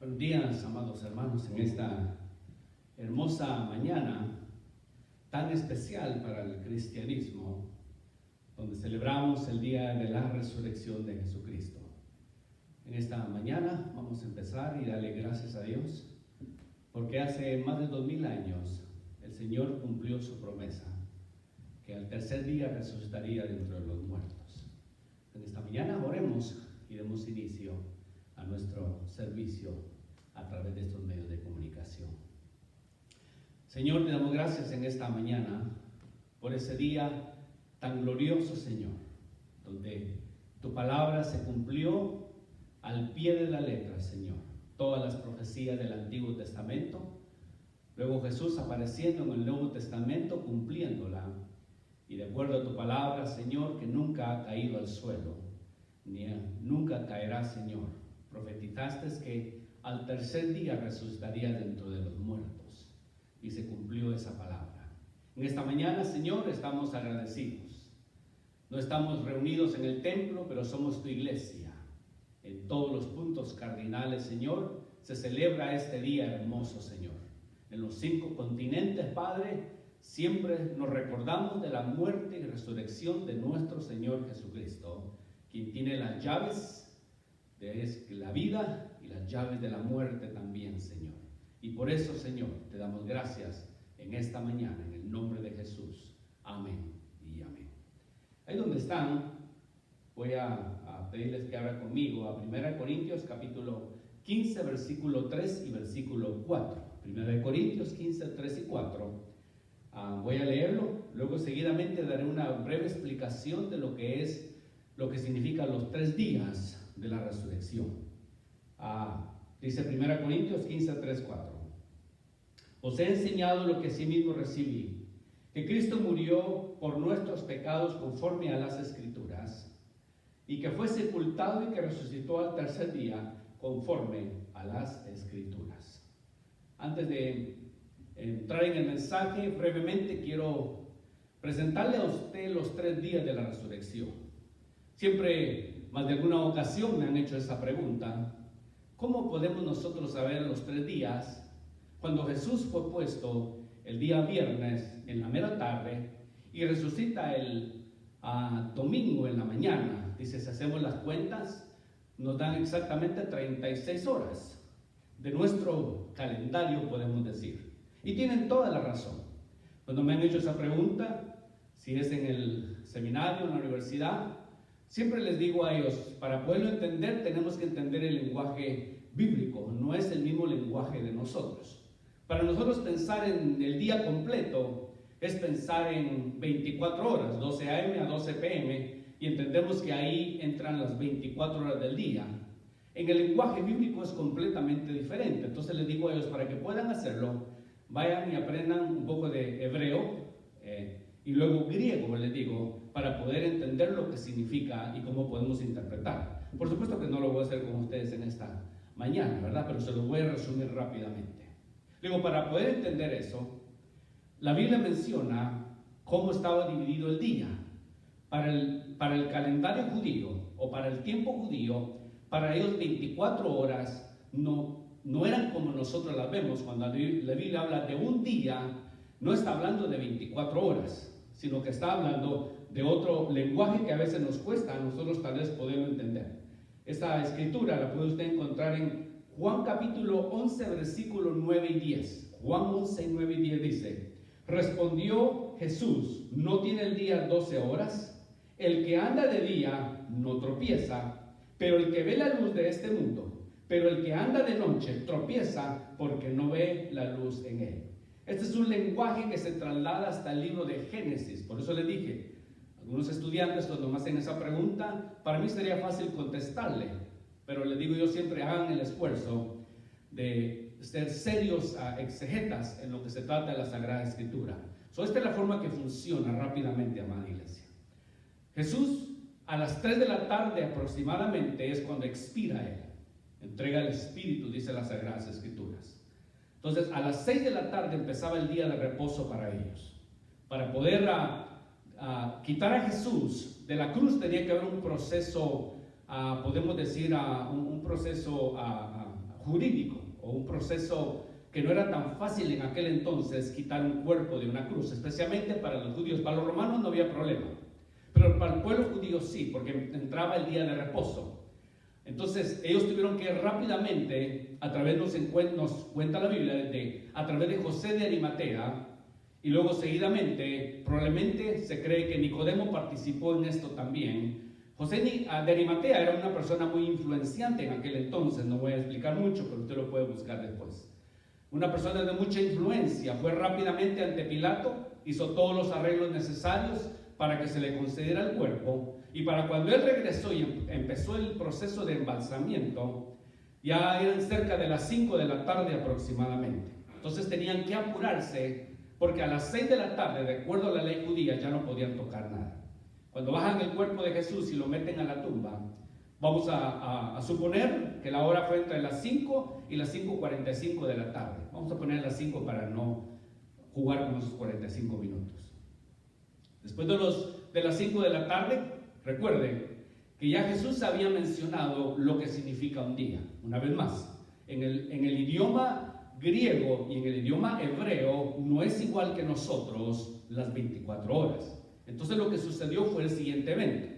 Buenos días, amados hermanos, en esta hermosa mañana tan especial para el cristianismo, donde celebramos el día de la resurrección de Jesucristo. En esta mañana vamos a empezar y darle gracias a Dios, porque hace más de 2000 años el Señor cumplió su promesa, que al tercer día resucitaría de entre los muertos. En esta mañana oremos y demos inicio a nuestro servicio a través de estos medios de comunicación. Señor, te damos gracias en esta mañana por ese día tan glorioso, Señor, donde tu palabra se cumplió al pie de la letra, Señor. Todas las profecías del Antiguo Testamento, luego Jesús apareciendo en el Nuevo Testamento, cumpliéndola, y de acuerdo a tu palabra, Señor, que nunca ha caído al suelo, ni nunca caerá, Señor. Profetizaste que al tercer día resucitaría dentro de los muertos, y se cumplió esa palabra. En esta mañana, Señor, estamos agradecidos. No estamos reunidos en el templo, pero somos tu iglesia. En todos los puntos cardinales, Señor, se celebra este día hermoso, Señor. En los 5 continentes, Padre, siempre nos recordamos de la muerte y resurrección de nuestro Señor Jesucristo, quien tiene las llaves de la vida y las llaves de la muerte también, Señor. Y por eso, Señor, te damos gracias en esta mañana, en el nombre de Jesús. Amén y amén. Ahí donde están, voy a pedirles que abran conmigo a 1 Corintios capítulo 15, versículo 3 y versículo 4. 1 Corintios 15, 3 y 4. Voy a leerlo, luego seguidamente daré una breve explicación de lo que significan los 3 días de la resurrección. Dice 1 Corintios 15, 3, 4. Os he enseñado lo que asimismo recibí, que Cristo murió por nuestros pecados conforme a las Escrituras, y que fue sepultado y que resucitó al tercer día conforme a las Escrituras. Antes de entrar en el mensaje, brevemente quiero presentarle a usted los 3 días de la resurrección. Siempre, más de alguna ocasión, me han hecho esa pregunta: ¿cómo podemos nosotros saber los 3 días cuando Jesús fue puesto el día viernes en la mera tarde y resucita el domingo en la mañana? Dice, si hacemos las cuentas, nos dan exactamente 36 horas de nuestro calendario, podemos decir. Y tienen toda la razón. Cuando me han hecho esa pregunta, si es en el seminario, en la universidad, siempre les digo a ellos, para poderlo entender, tenemos que entender el lenguaje bíblico, no es el mismo lenguaje de nosotros. Para nosotros pensar en el día completo es pensar en 24 horas, 12 a.m. a 12 p.m., y entendemos que ahí entran las 24 horas del día. En el lenguaje bíblico es completamente diferente. Entonces les digo a ellos, para que puedan hacerlo, vayan y aprendan un poco de hebreo y luego griego, les digo, para poder entender lo que significa y cómo podemos interpretar. Por supuesto que no lo voy a hacer con ustedes en esta mañana, ¿verdad? Pero se lo voy a resumir rápidamente. Digo, para poder entender eso, la Biblia menciona cómo estaba dividido el día. Para el calendario judío o para el tiempo judío, para ellos 24 horas no eran como nosotros las vemos. Cuando la Biblia habla de un día, no está hablando de 24 horas, sino que está hablando de otro lenguaje que a veces nos cuesta a nosotros tal vez poderlo entender. Esta escritura la puede usted encontrar en Juan capítulo 11, versículos 9 y 10. Juan 11, 9 y 10 dice: respondió Jesús, ¿no tiene el día 12 horas? El que anda de día no tropieza, pero el que ve la luz de este mundo, pero el que anda de noche tropieza porque no ve la luz en él. Este es un lenguaje que se traslada hasta el libro de Génesis. Por eso les dije, algunos estudiantes cuando me hacen esa pregunta, para mí sería fácil contestarle, pero les digo yo siempre, hagan el esfuerzo de ser serios exegetas en lo que se trata de la Sagrada Escritura. Esta es la forma que funciona rápidamente, amada iglesia. Jesús a las 3 de la tarde aproximadamente es cuando expira él, entrega el Espíritu, dice las Sagradas Escrituras. Entonces a las 6 de la tarde empezaba el día de reposo para ellos. Para poder quitar a Jesús de la cruz tenía que haber un proceso, podemos decir, un proceso jurídico o un proceso que no era tan fácil en aquel entonces quitar un cuerpo de una cruz, especialmente para los judíos. Para los romanos no había problema, pero para el pueblo judío sí, porque entraba el día de reposo. Entonces ellos tuvieron que rápidamente, a través nos cuenta la Biblia, a través de José de Arimatea, y luego seguidamente, probablemente se cree que Nicodemo participó en esto también. José de Arimatea era una persona muy influenciante en aquel entonces, no voy a explicar mucho, pero usted lo puede buscar después. Una persona de mucha influencia, fue rápidamente ante Pilato, hizo todos los arreglos necesarios para que se le concediera el cuerpo, y para cuando él regresó y empezó el proceso de embalsamiento, ya eran cerca de las 5 de la tarde aproximadamente. Entonces tenían que apurarse, porque a las 6 de la tarde, de acuerdo a la ley judía, ya no podían tocar nada. Cuando bajan el cuerpo de Jesús y lo meten a la tumba, vamos a suponer que la hora fue entre las 5 y las 5:45 de la tarde. Vamos a poner las 5 para no jugar con esos 45 minutos. Después de las 5 de la tarde, recuerden que ya Jesús había mencionado lo que significa un día. Una vez más, en el idioma griego y en el idioma hebreo no es igual que nosotros las 24 horas. Entonces lo que sucedió fue el siguiente evento.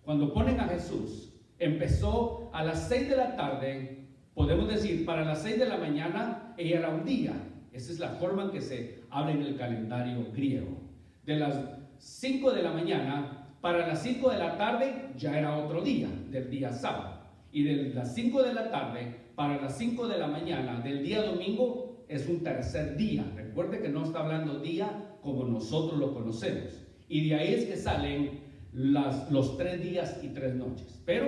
Cuando ponen a Jesús, empezó a las 6 de la tarde, podemos decir, para las 6 de la mañana, ella era un día. Esa es la forma en que se habla en el calendario griego. De las 5 de la mañana, para las 5 de la tarde, ya era otro día, del día sábado. Y de las 5 de la tarde, para las 5 de la mañana, del día domingo, es un tercer día. Recuerde que no está hablando día como nosotros lo conocemos. Y de ahí es que salen los 3 días y 3 noches. Pero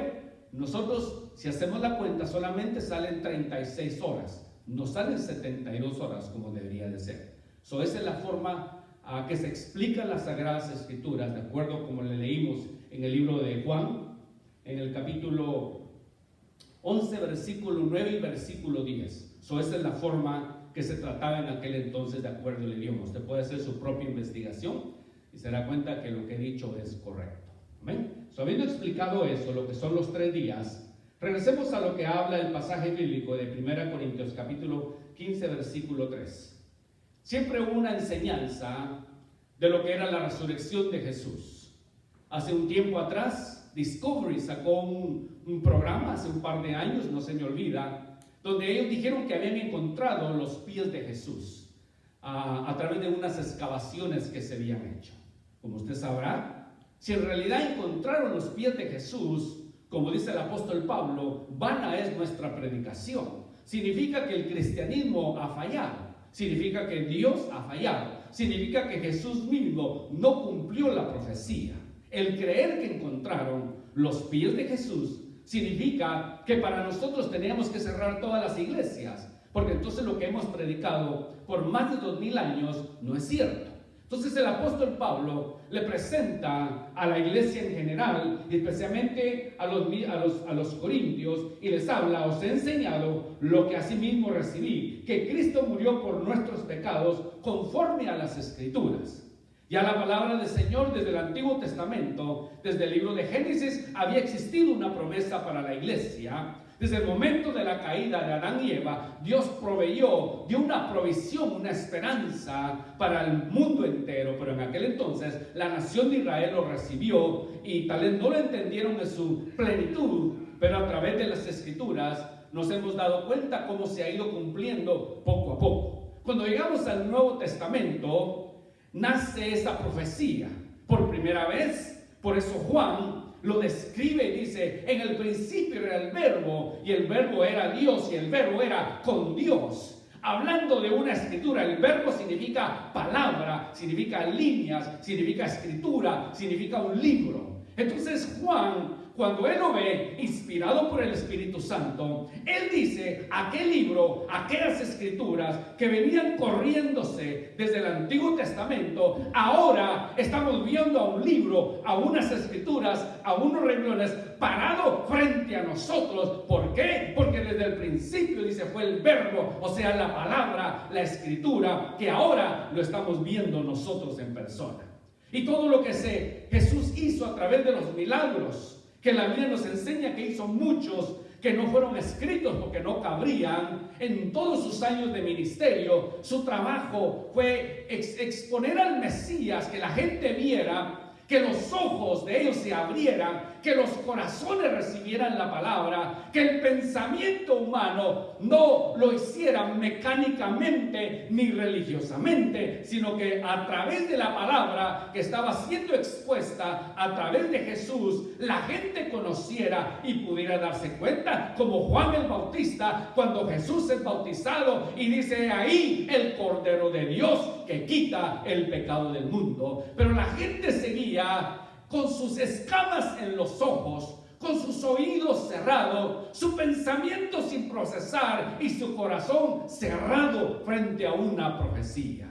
nosotros, si hacemos la cuenta, solamente salen 36 horas. No salen 72 horas como debería de ser. Esa es la forma que se explican las Sagradas Escrituras, de acuerdo como le leímos en el libro de Juan, en el capítulo 11, versículo 9 y versículo 10. Esa es la forma que se trataba en aquel entonces de acuerdo al idioma. Usted puede hacer su propia investigación y se da cuenta que lo que he dicho es correcto. ¿Amén? Habiendo explicado eso, lo que son los 3 días, regresemos a lo que habla el pasaje bíblico de 1 Corintios capítulo 15, versículo 3. Siempre hubo una enseñanza de lo que era la resurrección de Jesús. Hace un tiempo atrás, Discovery sacó un programa, hace un par de años, no se me olvida, donde ellos dijeron que habían encontrado los pies de Jesús a través de unas excavaciones que se habían hecho. Como usted sabrá, si en realidad encontraron los pies de Jesús, como dice el apóstol Pablo, vana es nuestra predicación. Significa que el cristianismo ha fallado. Significa que Dios ha fallado. Significa que Jesús mismo no cumplió la profecía. El creer que encontraron los pies de Jesús significa que para nosotros teníamos que cerrar todas las iglesias, porque entonces lo que hemos predicado por más de 2000 años no es cierto. Entonces el apóstol Pablo le presenta a la iglesia en general, y especialmente a los corintios, y les habla: os he enseñado lo que asimismo recibí, que Cristo murió por nuestros pecados conforme a las Escrituras. Ya la palabra del Señor desde el Antiguo Testamento, desde el libro de Génesis, había existido una promesa para la iglesia. Desde el momento de la caída de Adán y Eva, Dios dio una provisión, una esperanza para el mundo entero, pero en aquel entonces la nación de Israel lo recibió y tal vez no lo entendieron en su plenitud, pero a través de las Escrituras nos hemos dado cuenta cómo se ha ido cumpliendo poco a poco. Cuando llegamos al Nuevo Testamento, nace esa profecía por primera vez. Por eso Juan lo describe y dice: en el principio era el verbo, y el verbo era Dios, y el verbo era con Dios. Hablando de una escritura, el verbo significa palabra, significa líneas, significa escritura, significa un libro. Entonces Juan, cuando él lo ve, inspirado por el Espíritu Santo, él dice: aquel libro, aquellas escrituras que venían corriéndose desde el Antiguo Testamento, ahora estamos viendo a un libro, a unas escrituras, a unos renglones parado frente a nosotros. ¿Por qué? Porque desde el principio, dice, fue el verbo, o sea, la palabra, la escritura, que ahora lo estamos viendo nosotros en persona. Y todo lo que Jesús hizo a través de los milagros, que la Biblia nos enseña que hizo muchos, que no fueron escritos porque no cabrían. En todos sus años de ministerio, su trabajo fue exponer al Mesías, que la gente viera, que los ojos de ellos se abrieran, que los corazones recibieran la palabra, que el pensamiento humano no lo hicieran mecánicamente ni religiosamente, sino que a través de la palabra que estaba siendo expuesta, a través de Jesús, la gente conociera y pudiera darse cuenta, como Juan el Bautista, cuando Jesús es bautizado y dice: ahí el Cordero de Dios que quita el pecado del mundo. Pero la gente seguía con sus escamas en los ojos, con sus oídos cerrados, su pensamiento sin procesar y su corazón cerrado frente a una profecía.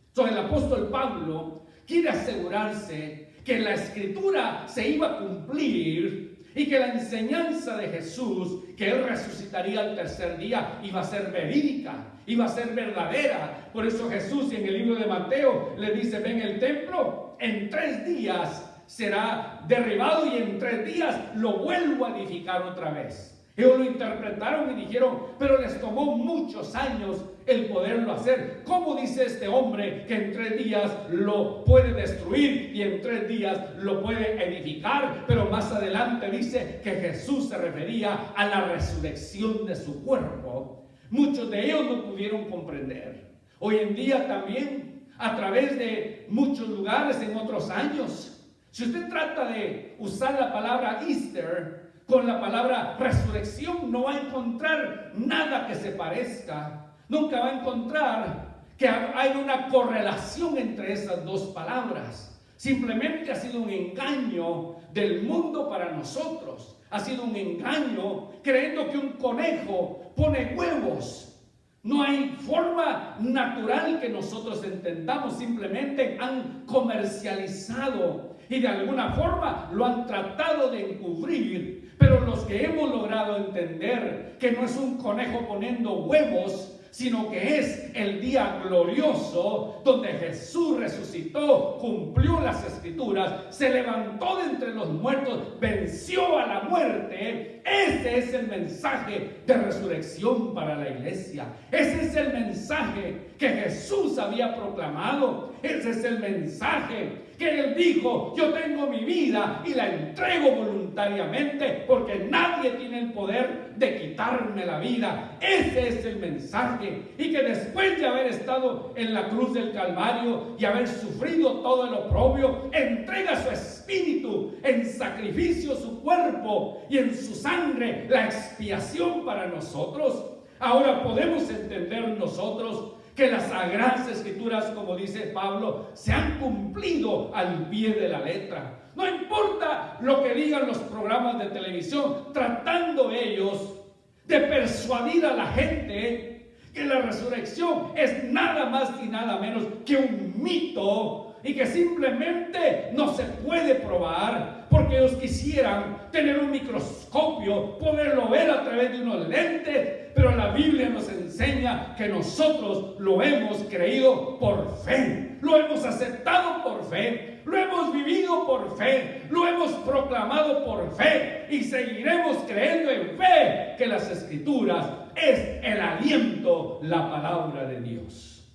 Entonces el apóstol Pablo quiere asegurarse que la escritura se iba a cumplir y que la enseñanza de Jesús, que Él resucitaría al tercer día, iba a ser verídica, iba a ser verdadera. Por eso Jesús en el libro de Mateo le dice: ven, el templo en 3 días será derribado y en 3 días lo vuelvo a edificar otra vez. Ellos lo interpretaron y dijeron: pero les tomó muchos años el poderlo hacer. ¿Cómo dice este hombre que en 3 días lo puede destruir y en 3 días lo puede edificar? Pero más adelante dice que Jesús se refería a la resurrección de su cuerpo. Muchos de ellos no pudieron comprender. Hoy en día también, a través de muchos lugares en otros años, si usted trata de usar la palabra Easter con la palabra resurrección, no va a encontrar nada que se parezca. Nunca va a encontrar que hay una correlación entre esas dos palabras. Simplemente ha sido un engaño del mundo para nosotros. Ha sido un engaño creyendo que un conejo pone huevos. No hay forma natural que nosotros entendamos. Simplemente han comercializado y de alguna forma lo han tratado de encubrir. Pero los que hemos logrado entender que no es un conejo poniendo huevos, sino que es el día glorioso donde Jesús resucitó, cumplió las escrituras, se levantó de entre los muertos, venció a la muerte. Ese es el mensaje de resurrección para la iglesia. Ese es el mensaje que Jesús había proclamado. Ese es el mensaje que Él dijo: yo tengo mi vida y la entrego voluntariamente, porque nadie tiene el poder de quitarme la vida. Ese es el mensaje. Y que después de haber estado en la cruz del Calvario y haber sufrido todo el oprobio, entrega su espíritu en sacrificio, su cuerpo y en su sangre, la expiación para nosotros. Ahora podemos entender nosotros que las sagradas escrituras, como dice Pablo, se han cumplido al pie de la letra. No importa lo que digan los programas de televisión, tratando ellos de persuadir a la gente que la resurrección es nada más y nada menos que un mito y que simplemente no se puede probar, porque ellos quisieran tener un microscopio, poderlo ver a través de unos lentes. Pero la Biblia nos enseña que nosotros lo hemos creído por fe, lo hemos aceptado por fe, lo hemos vivido por fe, lo hemos proclamado por fe y seguiremos creyendo en fe que las escrituras es el aliento, la palabra de Dios.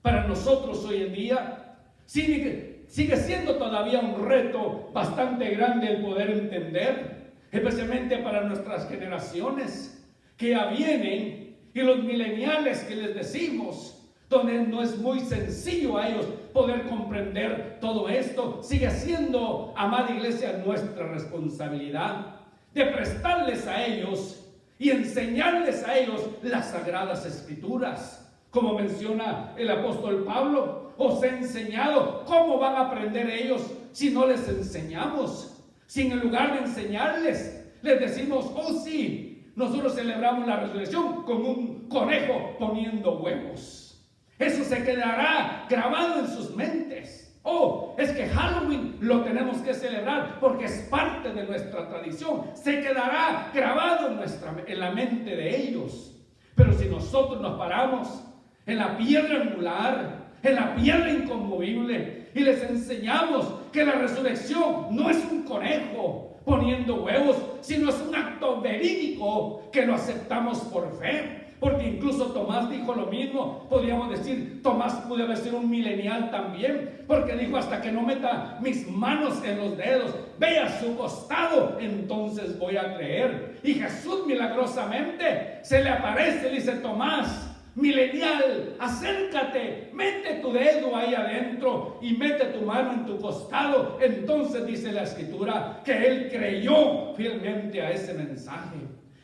Para nosotros hoy en día sigue siendo todavía un reto bastante grande el poder entender, especialmente para nuestras generaciones que ya vienen y los mileniales que les decimos, donde no es muy sencillo a ellos poder comprender todo esto. Sigue siendo, amada iglesia, nuestra responsabilidad de prestarles a ellos y enseñarles a ellos las sagradas escrituras. Como menciona el apóstol Pablo, os he enseñado. ¿Cómo van a aprender ellos si no les enseñamos? Si en lugar de enseñarles, les decimos: oh sí, nosotros celebramos la resurrección con un conejo poniendo huevos. Eso se quedará grabado en sus mentes. Oh, es que Halloween lo tenemos que celebrar porque es parte de nuestra tradición. Se quedará grabado en la mente de ellos. Pero si nosotros nos paramos en la piedra angular, en la piedra inconmovible, y les enseñamos que la resurrección no es un conejo, poniendo huevos, sino es un acto verídico que lo aceptamos por fe. Porque incluso Tomás dijo lo mismo. Podríamos decir, Tomás pudo haber sido un milenial también, porque dijo: hasta que no meta mis manos en los dedos, vea su costado, entonces voy a creer. Y Jesús milagrosamente se le aparece y le dice: Tomás, milenial, acércate, mete tu dedo ahí adentro y mete tu mano en tu costado. Entonces dice la Escritura que él creyó fielmente a ese mensaje.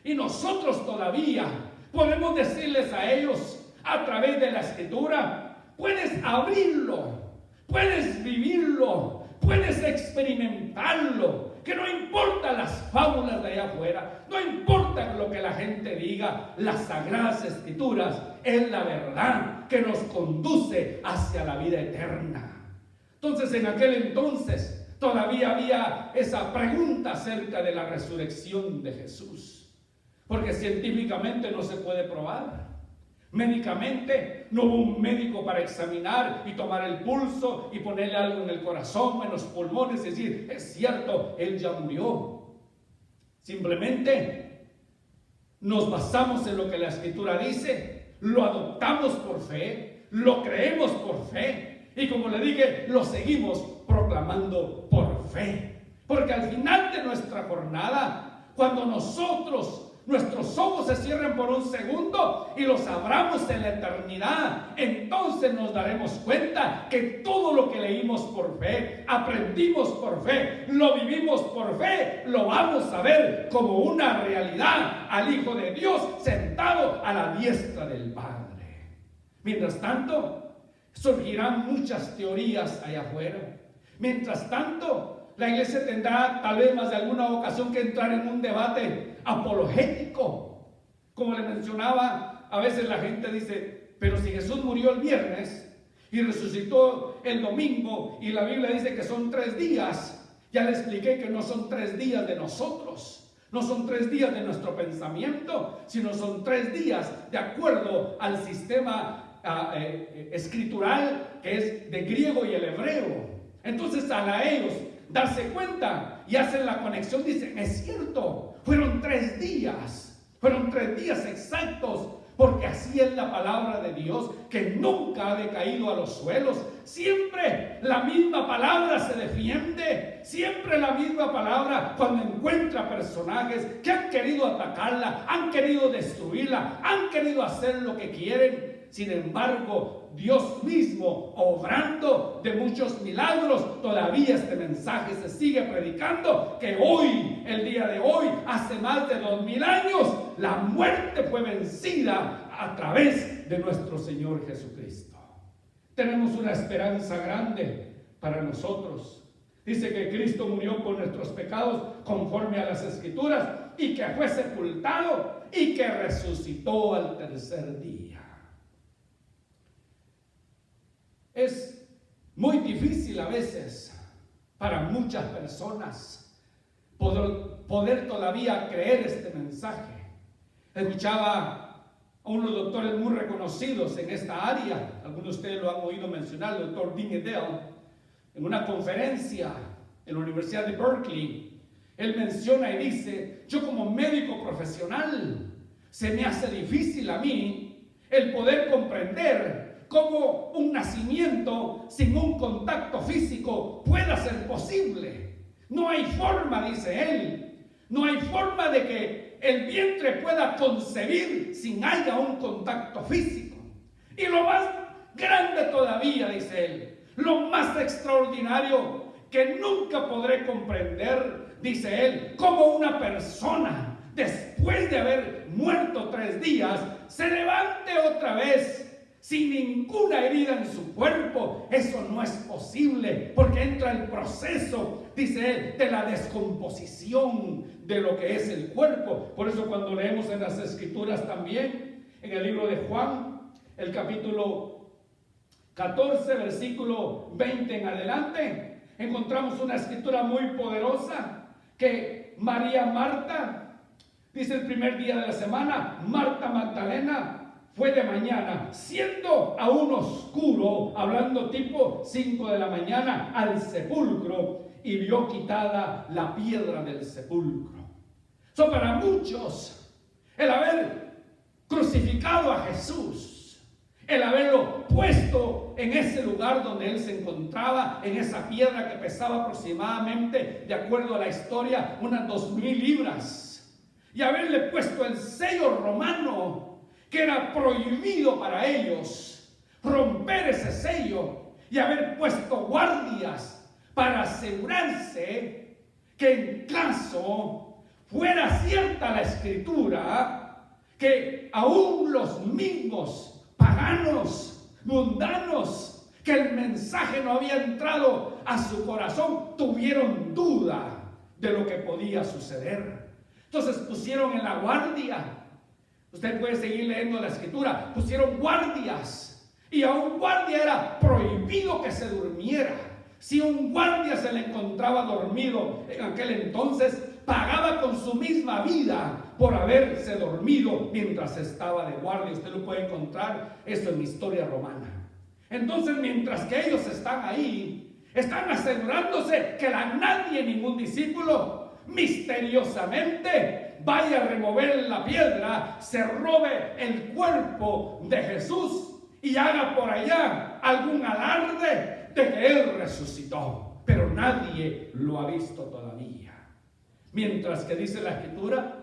Y nosotros todavía podemos decirles a ellos a través de la Escritura: puedes abrirlo, puedes vivirlo, puedes experimentarlo. Que no importa las fábulas de allá afuera, no importa lo que la gente diga, las Sagradas Escrituras es la verdad que nos conduce hacia la vida eterna. Entonces, en aquel entonces todavía había esa pregunta acerca de la resurrección de Jesús, porque científicamente no se puede probar. Médicamente no hubo un médico para examinar y tomar el pulso y ponerle algo en el corazón, en los pulmones, y decir: es cierto, él ya murió. Simplemente nos basamos en lo que la Escritura dice, lo adoptamos por fe, lo creemos por fe, y como le dije, lo seguimos proclamando por fe. Porque al final de nuestra jornada, cuando nuestros ojos se cierren por un segundo y los abramos en la eternidad, entonces nos daremos cuenta que todo lo que leímos por fe, aprendimos por fe, lo vivimos por fe, lo vamos a ver como una realidad al Hijo de Dios sentado a la diestra del Padre. Mientras tanto, surgirán muchas teorías allá afuera. Mientras tanto, la iglesia tendrá tal vez más de alguna ocasión que entrar en un debate apologético. Como le mencionaba, a veces la gente dice: pero si Jesús murió el viernes y resucitó el domingo, y la Biblia dice que son 3 días, ya le expliqué que no son 3 días de nosotros, no son 3 días de nuestro pensamiento, sino son 3 días de acuerdo al sistema escritural, que es de griego y el hebreo. Entonces, a ellos darse cuenta y hacen la conexión, dicen: es cierto, fueron 3 días, fueron 3 días exactos, porque así es la palabra de Dios, que nunca ha decaído a los suelos. Siempre la misma palabra se defiende, siempre la misma palabra cuando encuentra personajes que han querido atacarla, han querido destruirla, han querido hacer lo que quieren. Sin embargo, Dios mismo, obrando de muchos milagros, todavía este mensaje se sigue predicando, que hoy, el día de hoy, hace más de 2000 años, la muerte fue vencida a través de nuestro Señor Jesucristo. Tenemos una esperanza grande para nosotros. Dice que Cristo murió por nuestros pecados conforme a las Escrituras, y que fue sepultado y que resucitó al tercer día. Es muy difícil a veces para muchas personas poder todavía creer este mensaje. Escuchaba a unos doctores muy reconocidos en esta área, algunos de ustedes lo han oído mencionar, el doctor Dean Edel, en una conferencia en la Universidad de Berkeley. Él menciona y dice: yo como médico profesional, se me hace difícil a mí el poder comprender cómo un nacimiento sin un contacto físico pueda ser posible. No hay forma, dice él, no hay forma de que el vientre pueda concebir sin haya un contacto físico. Y lo más grande todavía, dice él, lo más extraordinario que nunca podré comprender, dice él, cómo una persona, después de haber muerto 3 días, se levante otra vez sin ninguna herida en su cuerpo. Eso no es posible, porque entra el proceso, dice él, de la descomposición de lo que es el cuerpo. Por eso cuando leemos en las Escrituras también, en el libro de Juan, el capítulo 14, versículo 20 en adelante, encontramos una escritura muy poderosa, que María Marta, dice el primer día de la semana, Marta Magdalena, fue de mañana, siendo aún oscuro, hablando tipo 5 de la mañana, al sepulcro, y vio quitada la piedra del sepulcro. Para muchos, el haber crucificado a Jesús, el haberlo puesto en ese lugar donde él se encontraba, en esa piedra que pesaba aproximadamente, de acuerdo a la historia, unas 2000 libras, y haberle puesto el sello romano, que era prohibido para ellos romper ese sello, y haber puesto guardias para asegurarse que en caso fuera cierta la escritura, que aún los mismos paganos, mundanos, que el mensaje no había entrado a su corazón, tuvieron duda de lo que podía suceder. Entonces pusieron en la guardia. Usted puede seguir leyendo la escritura. Pusieron guardias, y a un guardia era prohibido que se durmiera. Si un guardia se le encontraba dormido en aquel entonces, pagaba con su misma vida por haberse dormido mientras estaba de guardia. Usted lo puede encontrar eso en la historia romana. Entonces, mientras que ellos están ahí, están asegurándose que nadie, ningún discípulo, misteriosamente vaya a remover la piedra, se robe el cuerpo de Jesús y haga por allá algún alarde de que él resucitó. Pero nadie lo ha visto todavía. Mientras que dice la escritura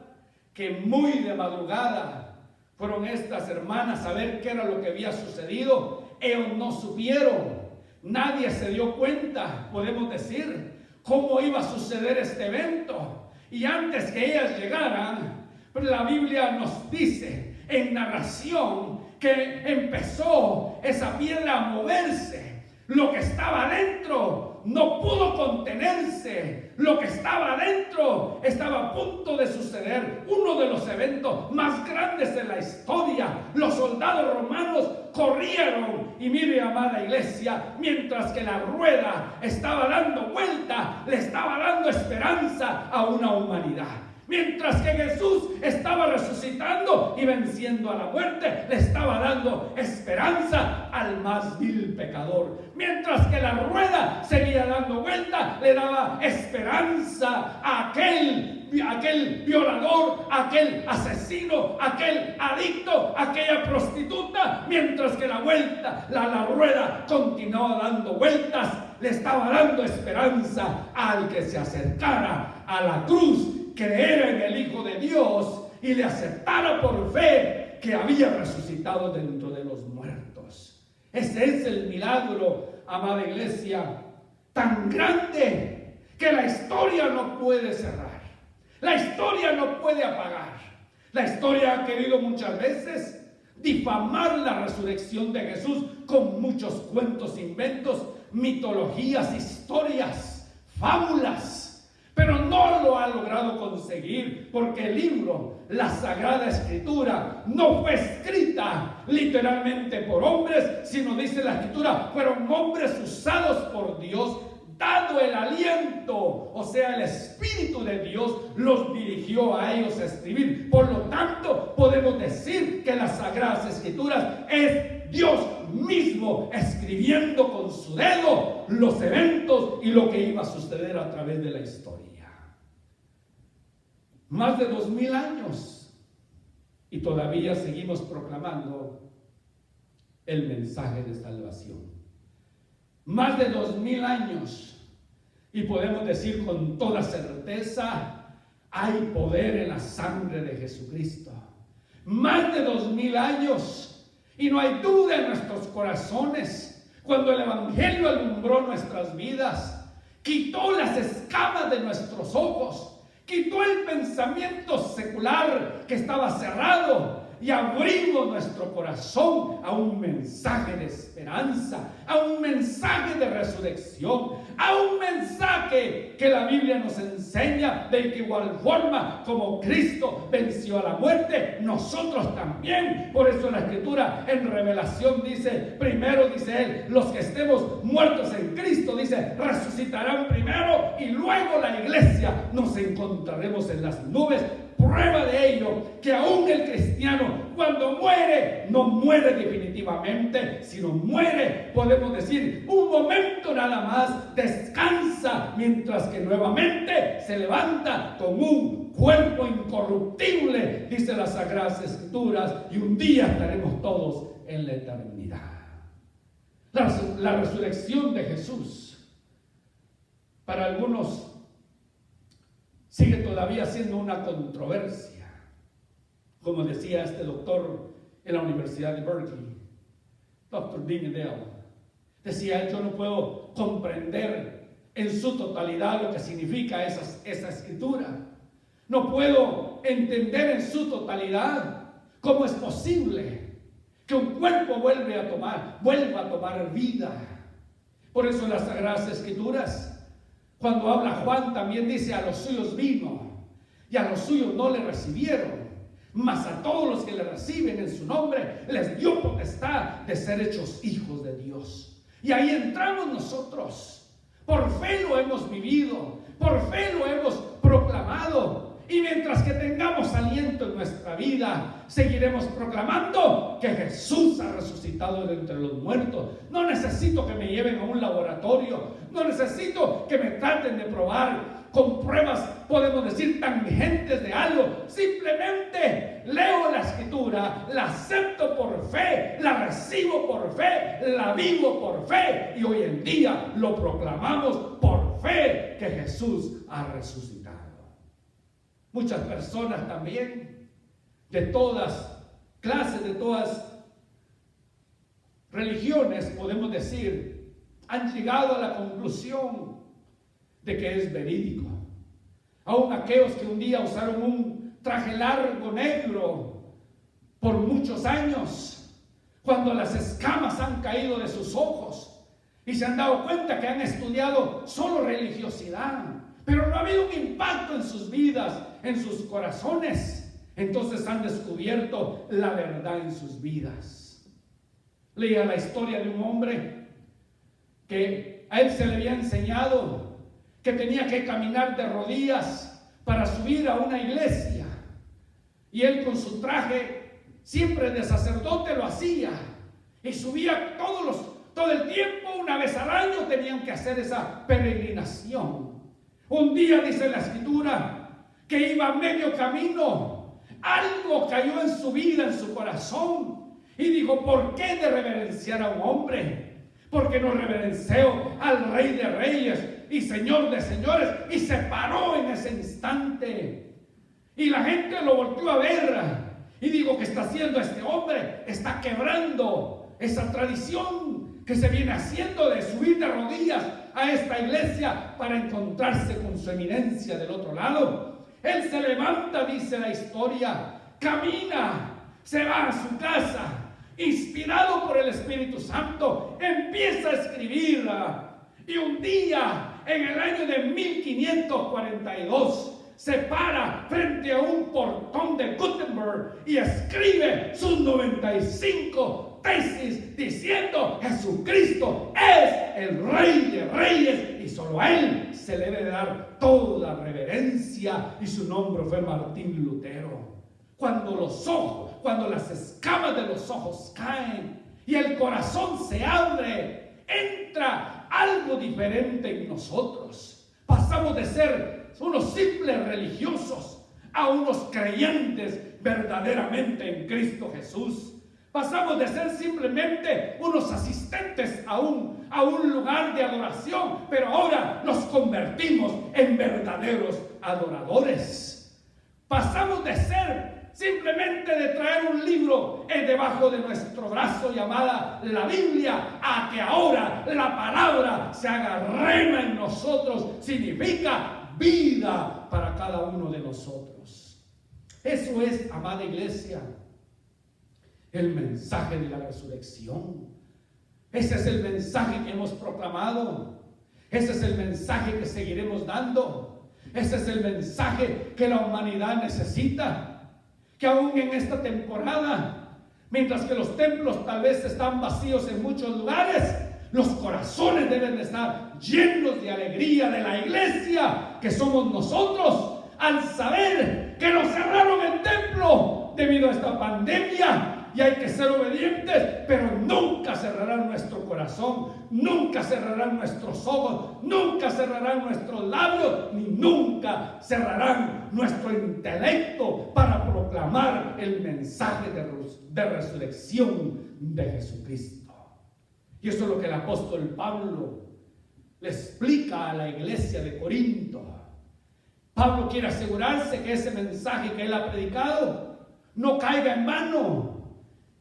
que muy de madrugada fueron estas hermanas a ver qué era lo que había sucedido. Ellos no supieron, nadie se dio cuenta, podemos decir, cómo iba a suceder este evento. Y antes que ellas llegaran, la Biblia nos dice en narración que empezó esa piedra a moverse. Lo que estaba adentro no pudo contenerse. Lo que estaba adentro estaba a punto de suceder. Uno de los eventos más grandes de la historia. Los soldados romanos corrieron. Y mire, amada iglesia, mientras que la rueda estaba dando vuelta, le estaba dando esperanza a una humanidad. Mientras que Jesús estaba resucitando y venciendo a la muerte, le estaba dando esperanza al más vil pecador. Mientras que la rueda seguía dando vuelta, le daba esperanza a aquel violador, aquel asesino, aquel adicto, aquella prostituta. Mientras que la rueda continuaba dando vueltas, le estaba dando esperanza al que se acercara a la cruz, creera en el Hijo de Dios y le aceptara por fe que había resucitado dentro de los muertos. Ese es el milagro, amada iglesia, tan grande que la historia no puede cerrar. La historia no puede apagar. La historia ha querido muchas veces difamar la resurrección de Jesús con muchos cuentos, inventos, mitologías, historias, fábulas. Pero no lo ha logrado conseguir, porque el libro, la Sagrada Escritura, no fue escrita literalmente por hombres, sino, dice la Escritura, fueron hombres usados por Dios, dado el aliento, o sea, el Espíritu de Dios los dirigió a ellos a escribir. Por lo tanto, podemos decir que las Sagradas Escrituras es Dios mismo escribiendo con su dedo los eventos y lo que iba a suceder a través de la historia. Más de 2000 años y todavía seguimos proclamando el mensaje de salvación. Más de 2000 años y podemos decir con toda certeza, hay poder en la sangre de Jesucristo. Más de 2000 años y no hay duda en nuestros corazones cuando el Evangelio alumbró nuestras vidas, quitó las escamas de nuestros ojos, quitó el pensamiento secular que estaba cerrado y abrimos nuestro corazón a un mensaje de esperanza, a un mensaje de resurrección, a un mensaje que la Biblia nos enseña de que igual forma como Cristo venció a la muerte, nosotros también. Por eso la Escritura en Revelación dice, primero dice él, los que estemos muertos en Cristo, dice, resucitarán primero y luego la iglesia nos encontraremos en las nubes prueba de ello, que aún el cristiano cuando muere, no muere definitivamente, sino muere, podemos decir, un momento nada más, descansa, mientras que nuevamente se levanta con un cuerpo incorruptible, dice las Sagradas Escrituras, y un día estaremos todos en la eternidad. La resurrección de Jesús, para algunos, sigue todavía siendo una controversia. Como decía este doctor en la Universidad de Berkeley, Dr. Dean Edel, decía: yo no puedo comprender en su totalidad lo que significa esa escritura. No puedo entender en su totalidad cómo es posible que un cuerpo vuelva a tomar vida. Por eso en las Sagradas Escrituras, cuando habla Juan, también dice: a los suyos vino, y a los suyos no le recibieron, mas a todos los que le reciben en su nombre, les dio potestad de ser hechos hijos de Dios. Y ahí entramos nosotros. Por fe lo hemos vivido, por fe lo hemos proclamado. Y mientras que tengamos aliento en nuestra vida, seguiremos proclamando que Jesús ha resucitado de entre los muertos. No necesito que me lleven a un laboratorio, no necesito que me traten de probar con pruebas, podemos decir, tangentes de algo. Simplemente leo la escritura, la acepto por fe, la recibo por fe, la vivo por fe, y hoy en día lo proclamamos por fe que Jesús ha resucitado. Muchas personas también, de todas clases, de todas religiones, podemos decir, han llegado a la conclusión de que es verídico. Aún aquellos que un día usaron un traje largo negro por muchos años, cuando las escamas han caído de sus ojos y se han dado cuenta que han estudiado solo religiosidad, pero no ha habido un impacto en sus vidas, en sus corazones, entonces han descubierto la verdad en sus vidas. Leía la historia de un hombre que a él se le había enseñado que tenía que caminar de rodillas para subir a una iglesia, y él con su traje siempre de sacerdote lo hacía, y subía todo el tiempo, una vez al año tenían que hacer esa peregrinación. Un día dice la escritura que iba a medio camino, algo cayó en su vida, en su corazón, y dijo: ¿por qué de reverenciar a un hombre? Porque no reverencio al Rey de Reyes y Señor de Señores. Y se paró en ese instante, y la gente lo volteó a ver y dijo: ¿qué está haciendo este hombre? Está quebrando esa tradición que se viene haciendo de subir de rodillas a esta iglesia para encontrarse con su eminencia del otro lado. Él se levanta, dice la historia, camina, se va a su casa, inspirado por el Espíritu Santo, empieza a escribir. Y un día, en el año de 1542, se para frente a un portón de Gutenberg y escribe sus 95 tesis diciendo: Jesucristo es el Rey de Reyes y solo a Él se le debe dar toda reverencia, y su nombre fue Martín Lutero. Cuando las escamas de los ojos caen y el corazón se abre, entra algo diferente en nosotros. Pasamos de ser unos simples religiosos a unos creyentes verdaderamente en Cristo Jesús. Pasamos de ser simplemente unos asistentes a un lugar de adoración, pero ahora nos convertimos en verdaderos adoradores. Pasamos de ser simplemente de traer un libro debajo de nuestro brazo llamada la Biblia, a que ahora la palabra se haga rema en nosotros. Significa vida para cada uno de nosotros. Eso es, amada iglesia, el mensaje de la resurrección. Ese es el mensaje que hemos proclamado. Ese es el mensaje que seguiremos dando. Ese es el mensaje que la humanidad necesita. Que aún en esta temporada, mientras que los templos tal vez están vacíos en muchos lugares, los corazones deben de estar llenos de alegría de la iglesia que somos nosotros, al saber que nos cerraron el templo debido a esta pandemia. Y hay que ser obedientes, pero nunca cerrarán nuestro corazón, nunca cerrarán nuestros ojos, nunca cerrarán nuestros labios, ni nunca cerrarán nuestro intelecto para proclamar el mensaje de resurrección de Jesucristo. Y eso es lo que el apóstol Pablo le explica a la iglesia de Corinto. Pablo quiere asegurarse que ese mensaje que él ha predicado no caiga en vano.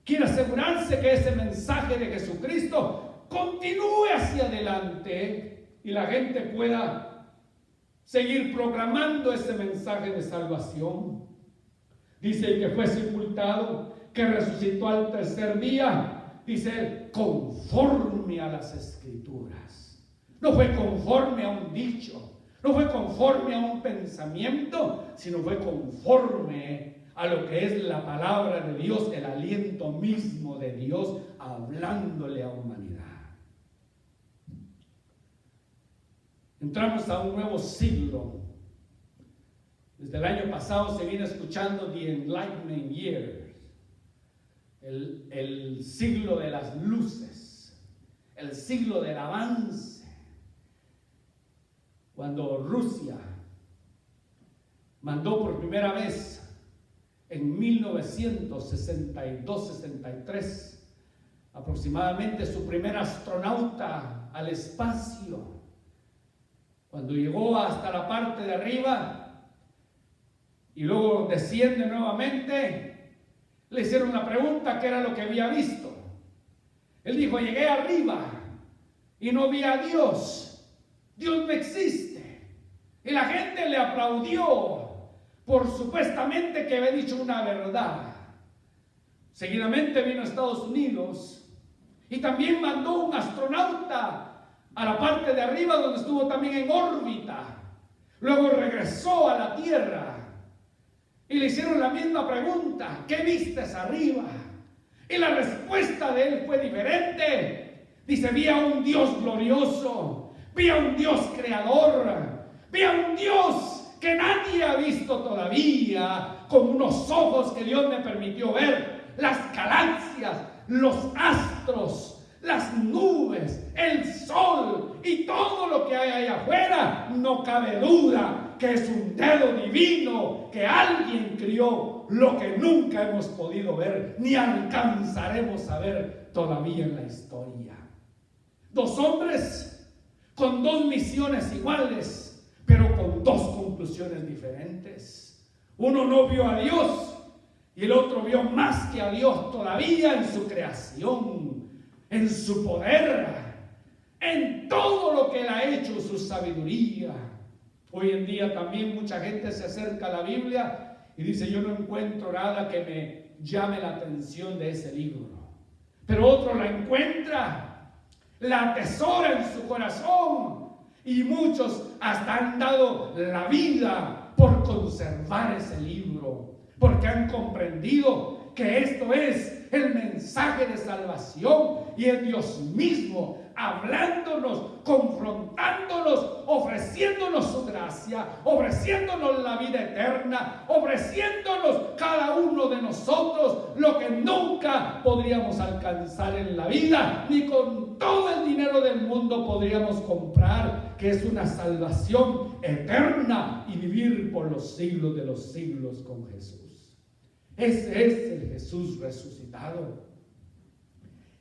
Quiere asegurarse que ese mensaje de Jesucristo continúe hacia adelante y la gente pueda seguir proclamando ese mensaje de salvación. Dice que fue sepultado, que resucitó al tercer día. Dice él, conforme a las Escrituras. No fue conforme a un dicho, no fue conforme a un pensamiento, sino fue conforme a lo que es la palabra de Dios, el aliento mismo de Dios hablándole a humanidad. Entramos a un nuevo siglo. Desde el año pasado se viene escuchando The Enlightenment Years, el siglo de las luces, el siglo del avance. Cuando Rusia mandó por primera vez en 1962-63 aproximadamente su primer astronauta al espacio. Cuando llegó hasta la parte de arriba y luego desciende nuevamente, le hicieron una pregunta: ¿qué era lo que había visto? Él dijo: llegué arriba y no vi a Dios. Dios no existe. Y la gente le aplaudió por supuestamente que había dicho una verdad. Seguidamente vino a Estados Unidos y también mandó un astronauta a la parte de arriba, donde estuvo también en órbita. Luego regresó a la Tierra y le hicieron la misma pregunta: ¿qué vistes arriba? Y la respuesta de él fue diferente. Dice: vi a un Dios glorioso, vi a un Dios creador, vi a un Dios que nadie ha visto todavía, con unos ojos que Dios me permitió ver. Las galaxias, los astros, las nubes, el sol y todo lo que hay allá afuera. No cabe duda que es un dedo divino, que alguien crió lo que nunca hemos podido ver, ni alcanzaremos a ver todavía en la historia. Dos hombres con dos misiones iguales, pero con dos conclusiones diferentes. Uno no vio a Dios y el otro vio más que a Dios todavía en su creación, en su poder, en todo lo que Él ha hecho, su sabiduría. Hoy en día también mucha gente se acerca a la Biblia y dice: yo no encuentro nada que me llame la atención de ese libro. Pero otro la encuentra, la atesora en su corazón. Y muchos hasta han dado la vida por conservar ese libro, porque han comprendido que esto es el mensaje de salvación y es Dios mismo hablándonos, confrontándonos, ofreciéndonos su gracia, ofreciéndonos la vida eterna, ofreciéndonos cada uno de nosotros lo que nunca podríamos alcanzar en la vida, ni con todo el dinero del mundo podríamos comprar, que es una salvación eterna y vivir por los siglos de los siglos con Jesús. Ese es el Jesús resucitado.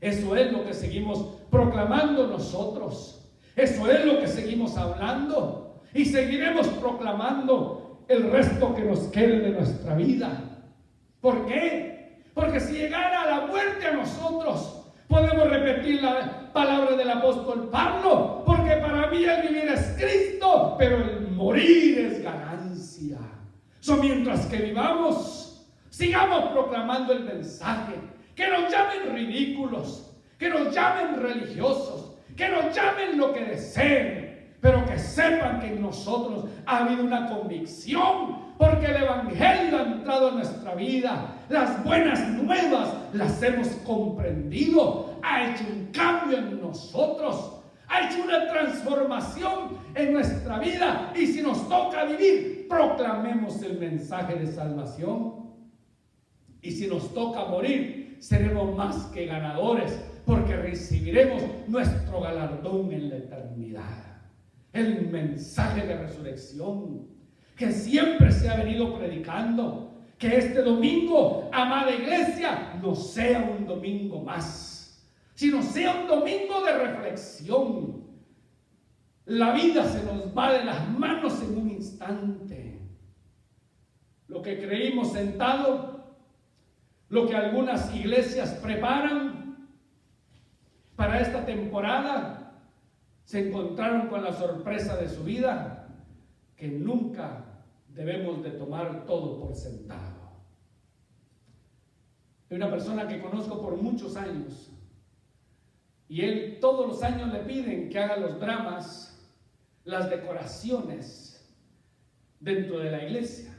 Eso es lo que seguimos proclamando nosotros. Eso es lo que seguimos hablando y seguiremos proclamando el resto que nos quede de nuestra vida. ¿Por qué? Porque si llegara la muerte a nosotros, podemos repetir la palabra del apóstol Pablo: porque para mí el vivir es Cristo, pero el morir es ganancia. Mientras que vivamos, sigamos proclamando el mensaje. Que nos llamen ridículos, que nos llamen religiosos, que nos llamen lo que deseen, pero que sepan que en nosotros ha habido una convicción, porque el Evangelio ha entrado en nuestra vida. Las buenas nuevas las hemos comprendido, ha hecho un cambio en nosotros. ha hecho una transformación en nuestra vida. Y si nos toca vivir, proclamemos el mensaje de salvación. Y si nos toca morir, seremos más que ganadores, porque recibiremos nuestro galardón en la eternidad. El mensaje de resurrección que siempre se ha venido predicando. Que este domingo, amada iglesia, no sea un domingo más, sino sea un domingo de reflexión. La vida se nos va de las manos en un instante. Lo que creímos sentado, lo que algunas iglesias preparan para esta temporada, se encontraron con la sorpresa de su vida, que nunca debemos de tomar todo por sentado. Hay una persona que conozco por muchos años, y él todos los años le piden que haga los dramas, las decoraciones dentro de la iglesia.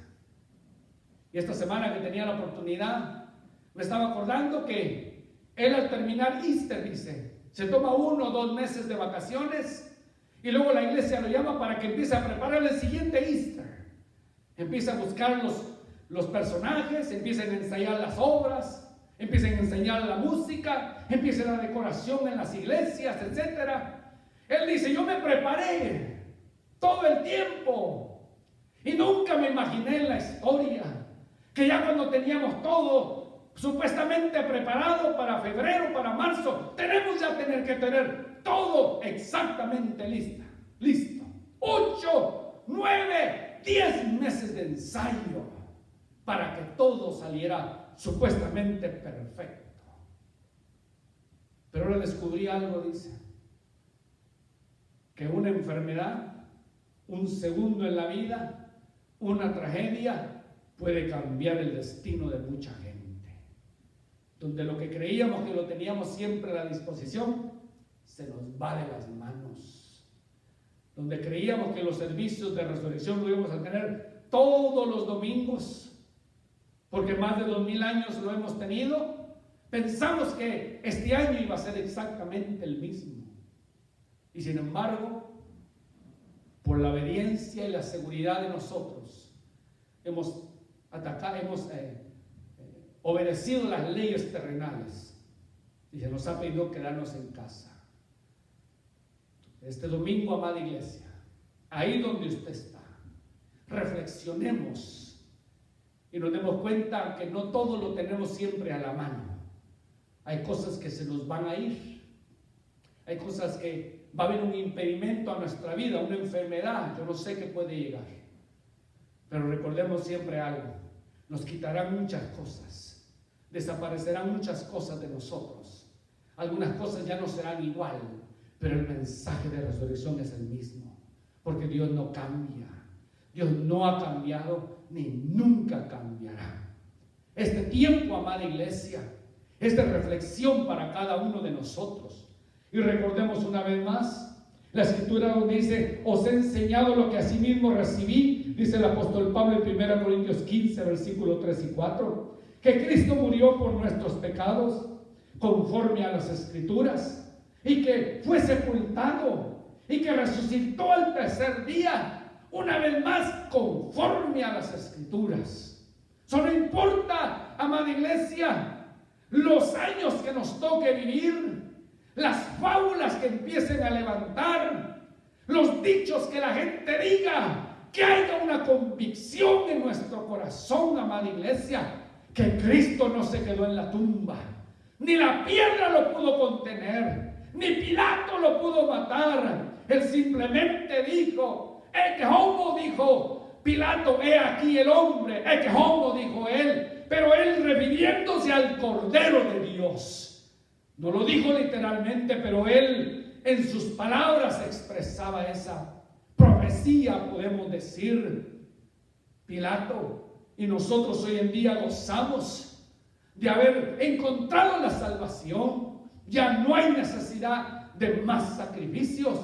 Y esta semana que tenía la oportunidad, me estaba acordando que él, al terminar Easter, dice, se toma 1 o 2 meses de vacaciones, y luego la iglesia lo llama para que empiece a preparar el siguiente Easter. Empieza a buscar los personajes, empiezan a ensayar las obras, empiezan a enseñar la música, empieza la decoración en las iglesias, etc. Él dice, yo me preparé todo el tiempo y nunca me imaginé en la historia que ya cuando teníamos todo supuestamente preparado para febrero, para marzo, tenemos ya que tener todo exactamente listo. 8, 9, 10 meses de ensayo para que todo saliera supuestamente perfecto. Pero ahora descubrí algo, dice, que una enfermedad, un segundo en la vida, una tragedia puede cambiar el destino de mucha gente. Donde lo que creíamos que lo teníamos siempre a la disposición, se nos va de las manos. Donde creíamos que los servicios de resurrección lo íbamos a tener todos los domingos, porque más de 2000 años lo hemos tenido, pensamos que este año iba a ser exactamente el mismo. Y sin embargo, por la obediencia y la seguridad de nosotros, hemos obedecido las leyes terrenales y se nos ha pedido quedarnos en casa. Este domingo, amada iglesia, ahí donde usted está, reflexionemos y nos demos cuenta que no todo lo tenemos siempre a la mano. Hay cosas que se nos van a ir, hay cosas que va a haber un impedimento a nuestra vida, una enfermedad, yo no sé qué puede llegar, pero recordemos siempre algo, nos quitarán muchas cosas, desaparecerán muchas cosas de nosotros, algunas cosas ya no serán igual. Pero el mensaje de resurrección es el mismo, porque Dios no cambia. Dios no ha cambiado ni nunca cambiará. Este tiempo, amada iglesia, es de reflexión para cada uno de nosotros. Y recordemos una vez más, la escritura donde dice, os he enseñado lo que asimismo recibí, dice el apóstol Pablo en 1 Corintios 15, versículos 3 y 4, que Cristo murió por nuestros pecados, conforme a las escrituras, y que fue sepultado y que resucitó al tercer día, una vez más conforme a las escrituras. Solo importa, amada iglesia, los años que nos toque vivir, las fábulas que empiecen a levantar, los dichos que la gente diga, que haya una convicción en nuestro corazón, amada iglesia, que Cristo no se quedó en la tumba, ni la piedra lo pudo contener, ni Pilato lo pudo matar. Él simplemente dijo, ecce homo, dijo Pilato, he aquí el hombre, ecce homo, dijo él, pero él refiriéndose al Cordero de Dios. No lo dijo literalmente, pero él en sus palabras expresaba esa profecía, podemos decir. Pilato y nosotros hoy en día gozamos de haber encontrado la salvación. Ya no hay necesidad de más sacrificios.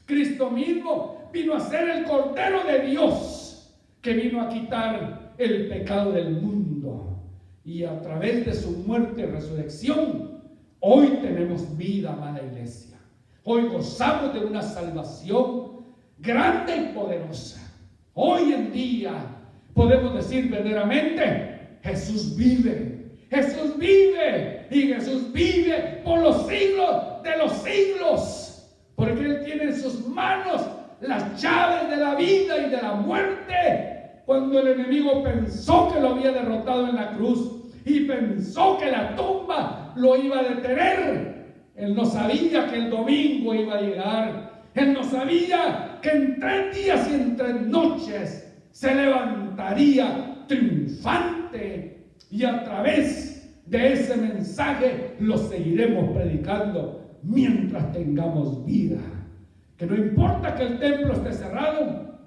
Cristo mismo vino a ser el Cordero de Dios, que vino a quitar el pecado del mundo. Y a través de su muerte y resurrección, hoy tenemos vida, amada iglesia. Hoy gozamos de una salvación grande y poderosa. Hoy en día podemos decir verdaderamente, Jesús vive. Jesús vive y Jesús vive por los siglos de los siglos. Porque Él tiene en sus manos las llaves de la vida y de la muerte. Cuando el enemigo pensó que lo había derrotado en la cruz y pensó que la tumba lo iba a detener, Él no sabía que el domingo iba a llegar. Él no sabía que en 3 días y en 3 noches se levantaría triunfante. Y a través de ese mensaje lo seguiremos predicando mientras tengamos vida. Que no importa que el templo esté cerrado,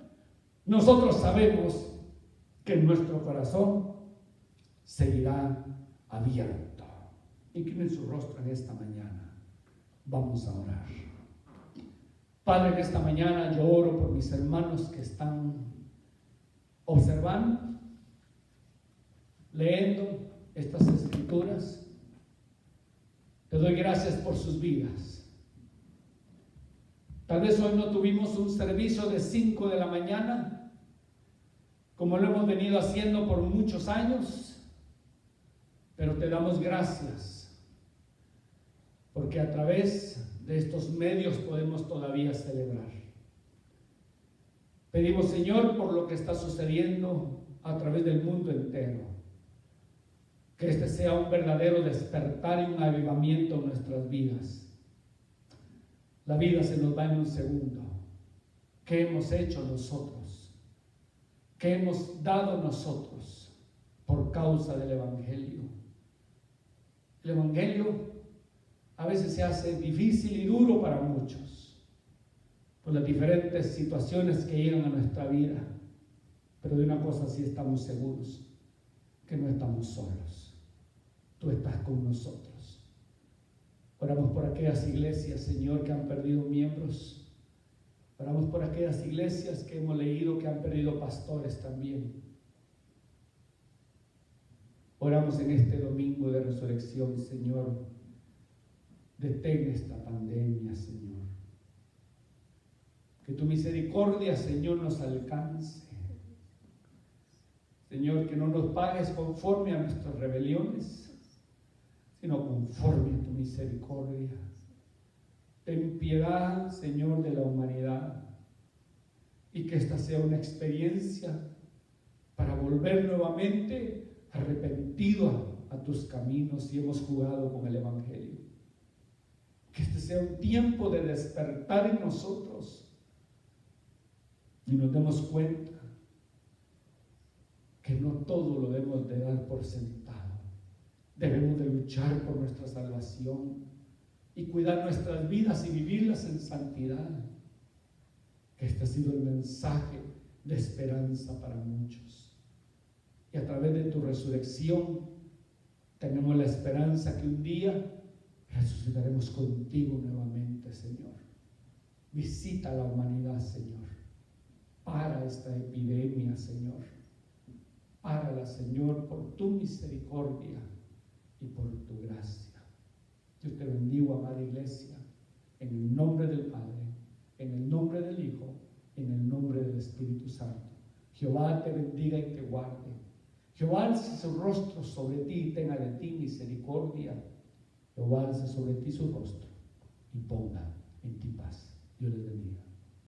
nosotros sabemos que nuestro corazón seguirá abierto. Inclinen su rostro en esta mañana. Vamos a orar. Padre, en esta mañana yo oro por mis hermanos que están observando, leyendo estas escrituras. Te doy gracias por sus vidas. Tal vez hoy no tuvimos un servicio de 5 de la mañana, como lo hemos venido haciendo por muchos años, pero te damos gracias, porque a través de estos medios podemos todavía celebrar. Pedimos, Señor, por lo que está sucediendo a través del mundo entero, que este sea un verdadero despertar y un avivamiento en nuestras vidas. La vida se nos va en un segundo. ¿Qué hemos hecho nosotros? ¿Qué hemos dado nosotros por causa del Evangelio? El Evangelio a veces se hace difícil y duro para muchos por las diferentes situaciones que llegan a nuestra vida, pero de una cosa sí estamos seguros, que no estamos solos. Tú estás con nosotros. Oramos por aquellas iglesias, Señor, que han perdido miembros. Oramos por aquellas iglesias que hemos leído que han perdido pastores también. Oramos en este domingo de resurrección, Señor. Detén esta pandemia, Señor. Que tu misericordia, Señor, nos alcance. Señor, que no nos pagues conforme a nuestras rebeliones, sino conforme a tu misericordia. Ten piedad, Señor, de la humanidad, y que esta sea una experiencia para volver nuevamente arrepentido a tus caminos si hemos jugado con el Evangelio. Que este sea un tiempo de despertar en nosotros y nos demos cuenta que no todo lo debemos de dar por sentado. Debemos de luchar por nuestra salvación y cuidar nuestras vidas y vivirlas en santidad. Que este ha sido el mensaje de esperanza para muchos. Y a través de tu resurrección tenemos la esperanza que un día resucitaremos contigo nuevamente, Señor. Visita a la humanidad, Señor. Para esta epidemia, Señor. Párala, Señor, por tu misericordia y por tu gracia. Yo te bendigo, amada iglesia, en el nombre del Padre, en el nombre del Hijo, en el nombre del Espíritu Santo. Jehová te bendiga y te guarde. Jehová alce su rostro sobre ti y tenga de ti misericordia. Jehová alce sobre ti su rostro y ponga en ti paz. Dios les bendiga.